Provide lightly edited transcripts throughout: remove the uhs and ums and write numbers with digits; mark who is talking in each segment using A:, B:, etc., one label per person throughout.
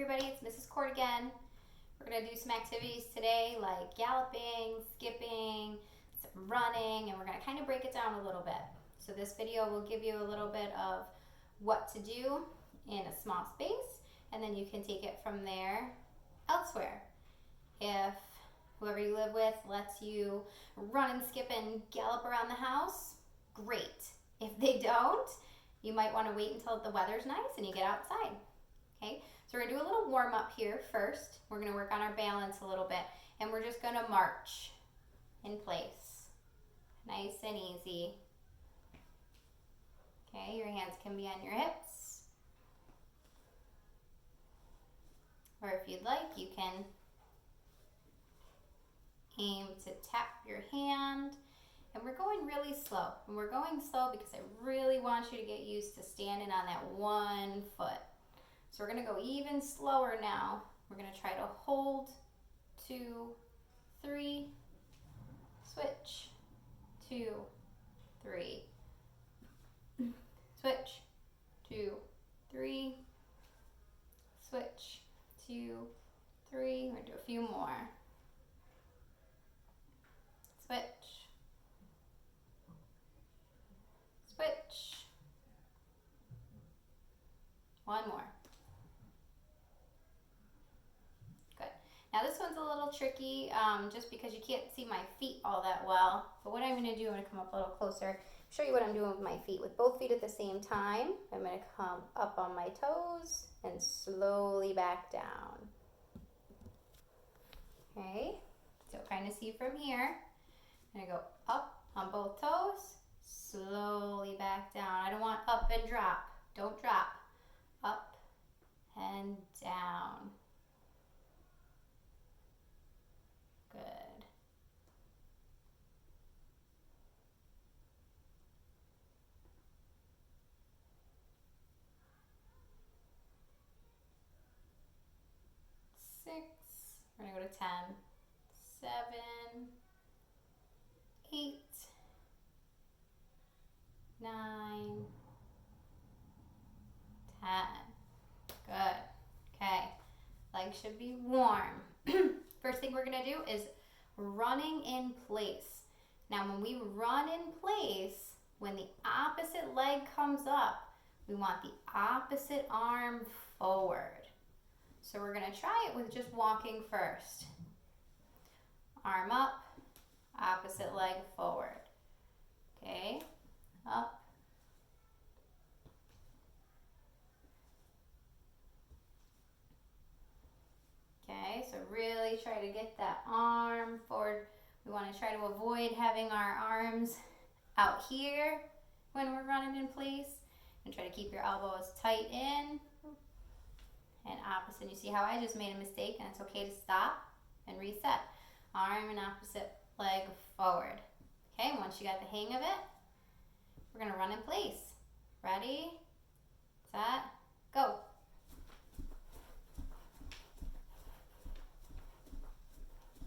A: everybody, it's Mrs. Court again. We're going to do some activities today like galloping, skipping, some running, and we're going to kind of break it down a little bit. So this video will give you a little bit of what to do in a small space, and then you can take it from there elsewhere. If whoever you live with lets you run and skip and gallop around the house, great. If they don't, you might want to wait until the weather's nice and you get outside. Okay, so we're gonna do a little warm up here first. We're gonna work on our balance a little bit, and we're just gonna march in place. Nice and easy. Okay, your hands can be on your hips. Or if you'd like, you can aim to tap your hand. And we're going really slow. And we're going slow because I really want you to get used to standing on that one foot. So we're going to go even slower now. We're going to try to hold 2, 3, switch, 2, 3, switch, 2, 3, switch, 2, 3. We're going to do a few more. Switch, switch. One more. Now this one's a little tricky just because you can't see my feet all that well. But what I'm going to do, I'm going to come up a little closer, show you what I'm doing with my feet. With both feet at the same time, I'm going to come up on my toes and slowly back down. Okay, so kind of see from here. I'm going to go up on both toes, slowly back down. I don't want up and drop. Don't drop. Up and down. Good. Six. We're going to go to 10. 7, 8, 9, 10. Good. Okay. Legs should be warm. First thing we're going to do is running in place. Now when we run in place, when the opposite leg comes up, we want the opposite arm forward. So we're going to try it with just walking first. Arm up, opposite leg forward. Okay, up. Okay, so really try to get that arm forward. We want to try to avoid having our arms out here when we're running in place. And try to keep your elbows tight in and opposite. You see how I just made a mistake, and it's okay to stop and reset. Arm and opposite leg forward. Okay, once you got the hang of it, we're going to run in place. Ready, set, go.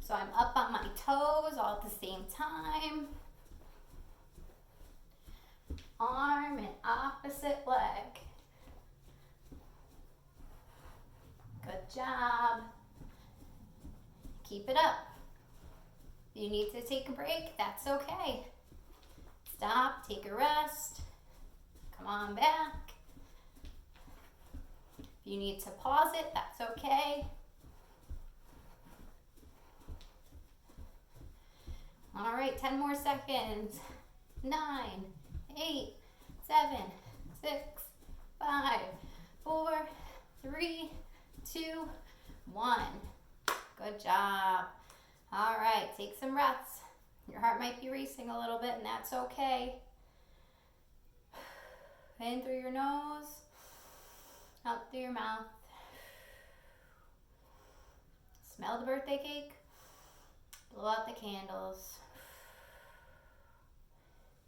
A: So I'm up on my toes all at the same time. Arm and opposite leg. Good job. Keep it up. You need to take a break, that's okay. Stop, take a rest. Come on back. If you need to pause it, that's okay. All right, 10 more seconds. 9, 8, 7, 6, 5, 4, 3, 2, 1. Good job. All right, take some breaths. Your heart might be racing a little bit, and that's okay. In through your nose, out through your mouth. Smell the birthday cake. Blow out the candles.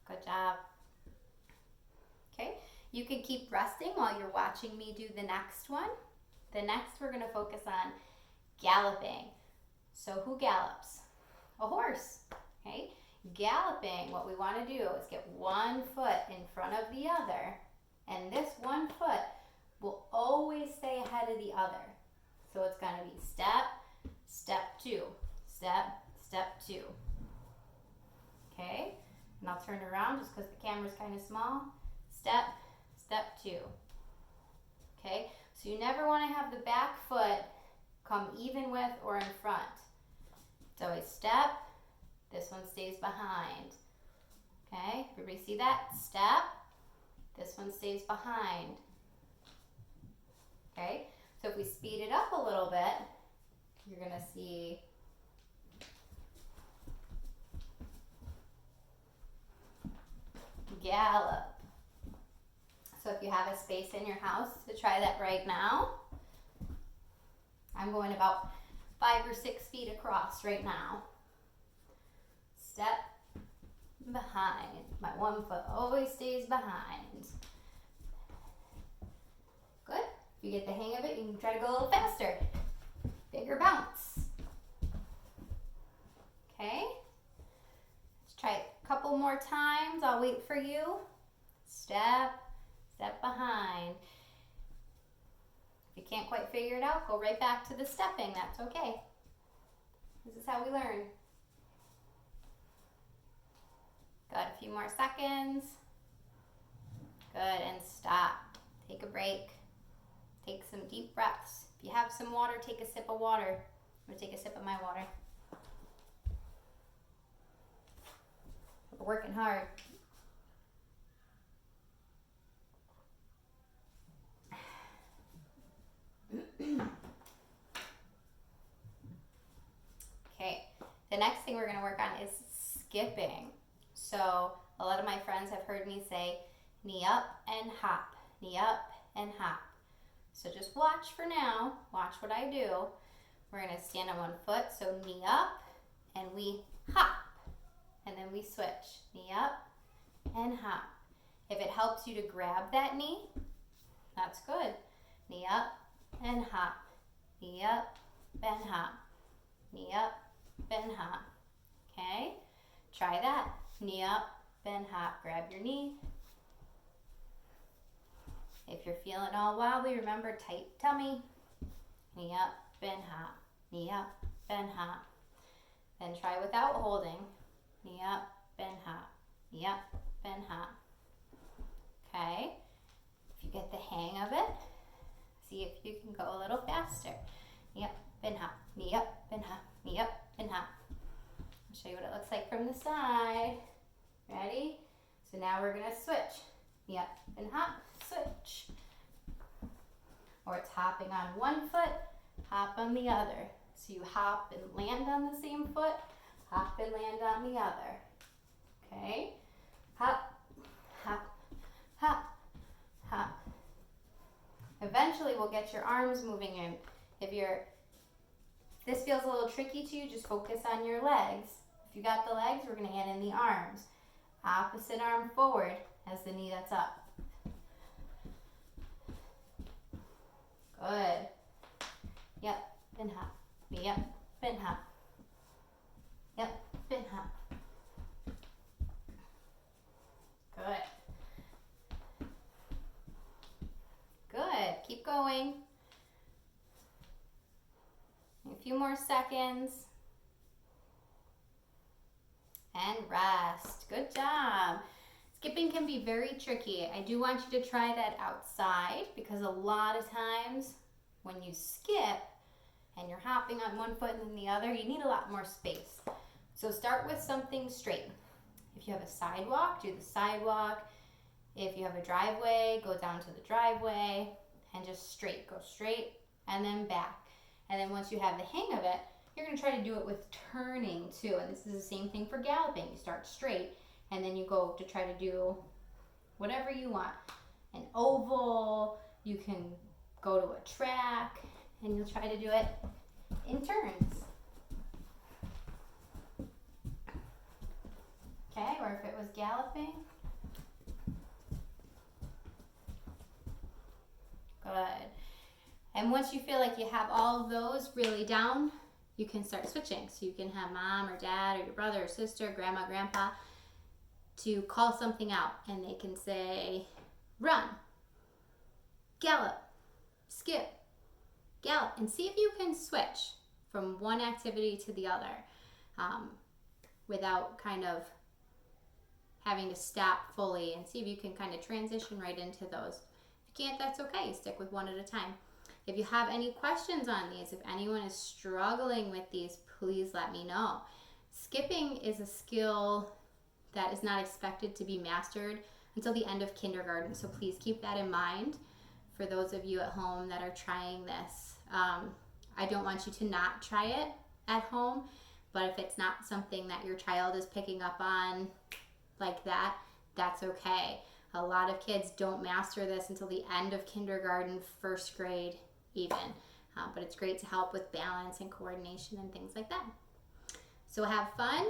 A: Good job. Okay, you can keep resting while you're watching me do the next one. The next we're going to focus on galloping. So who gallops? A horse. Okay, galloping, what we want to do is get one foot in front of the other, and this one foot will always stay ahead of the other. So it's going to be step, step 2, step, step 2. Okay, and I'll turn around just because the camera's kind of small. Step, step 2. Okay, so you never want to have the back foot come even with or in front. It's always step, this one stays behind. Okay, everybody see that? Step, this one stays behind. Okay, so if we speed it up a little bit, you're going to see gallop. So if you have a space in your house to try that right now, I'm going about 5 or 6 feet across right now. Step behind. My one foot always stays behind. Good. If you get the hang of it, you can try to go a little faster. Bigger bounce. Okay. Let's try it a couple more times. I'll wait for you. Step, step behind. If you can't quite figure it out, go right back to the stepping. That's okay. This is how we learn. Got a few more seconds. Good, and stop. Take a break. Take some deep breaths. If you have some water, take a sip of water. I'm going to take a sip of my water. We're working hard. Okay, the next thing we're going to work on is skipping. So a lot of my friends have heard me say knee up and hop, knee up and hop. So just watch for now, watch what I do. We're going to stand on one foot, so knee up and we hop. And then we switch, knee up and hop. If it helps you to grab that knee, that's good. Knee up and hop, knee up and hop, knee up and hop. Okay, try that. Knee up, bend, hop, grab your knee. If you're feeling all wobbly, remember tight tummy. Knee up, bend, hop, knee up, bend, hop. Then try without holding. Knee up, bend, hop, knee up, bend, hop. Okay, if you get the hang of it, see if you can go a little faster. Knee up, bend, hop, knee up, bend, hop, knee up, bend, hop. I'll show you what it looks like from the side. Ready? So now we're going to switch. Knee up and hop, switch. Or it's hopping on one foot, hop on the other. So you hop and land on the same foot, hop and land on the other. Okay? Hop, hop, hop, hop. Eventually we'll get your arms moving in. If this feels a little tricky to you, just focus on your legs. If you got the legs, we're going to add in the arms. Opposite arm forward as the knee that's up. Good. Yep, bend hop. Knee up, bend hop. Yep, bend hop. Good. Good. Keep going. A few more seconds. And rest. Good job. Skipping can be very tricky. I do want you to try that outside because a lot of times when you skip and you're hopping on one foot and then the other, you need a lot more space. So start with something straight. If you have a sidewalk, do the sidewalk. If you have a driveway, go down to the driveway and just straight. Go straight and then back. And then once you have the hang of it, you're going to try to do it with turning too. And this is the same thing for galloping. You start straight and then you go to try to do whatever you want. An oval, you can go to a track, and you'll try to do it in turns. Okay, or if it was galloping. Good. And once you feel like you have all of those really down, you can start switching. So you can have mom or dad or your brother or sister, grandma, grandpa, to call something out, and they can say run, gallop, skip, gallop, and see if you can switch from one activity to the other without kind of having to stop fully, and see if you can kind of transition right into those. If you can't, that's okay. Stick with one at a time. If you have any questions on these, if anyone is struggling with these, please let me know. Skipping is a skill that is not expected to be mastered until the end of kindergarten, so please keep that in mind for those of you at home that are trying this. I don't want you to not try it at home, but if it's not something that your child is picking up on like that, that's okay. A lot of kids don't master this until the end of kindergarten, first grade even. But it's great to help with balance and coordination and things like that. So have fun.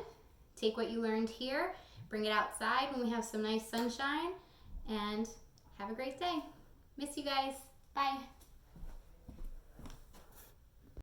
A: Take what you learned here, bring it outside when we have some nice sunshine, and have a great day. Miss you guys. Bye.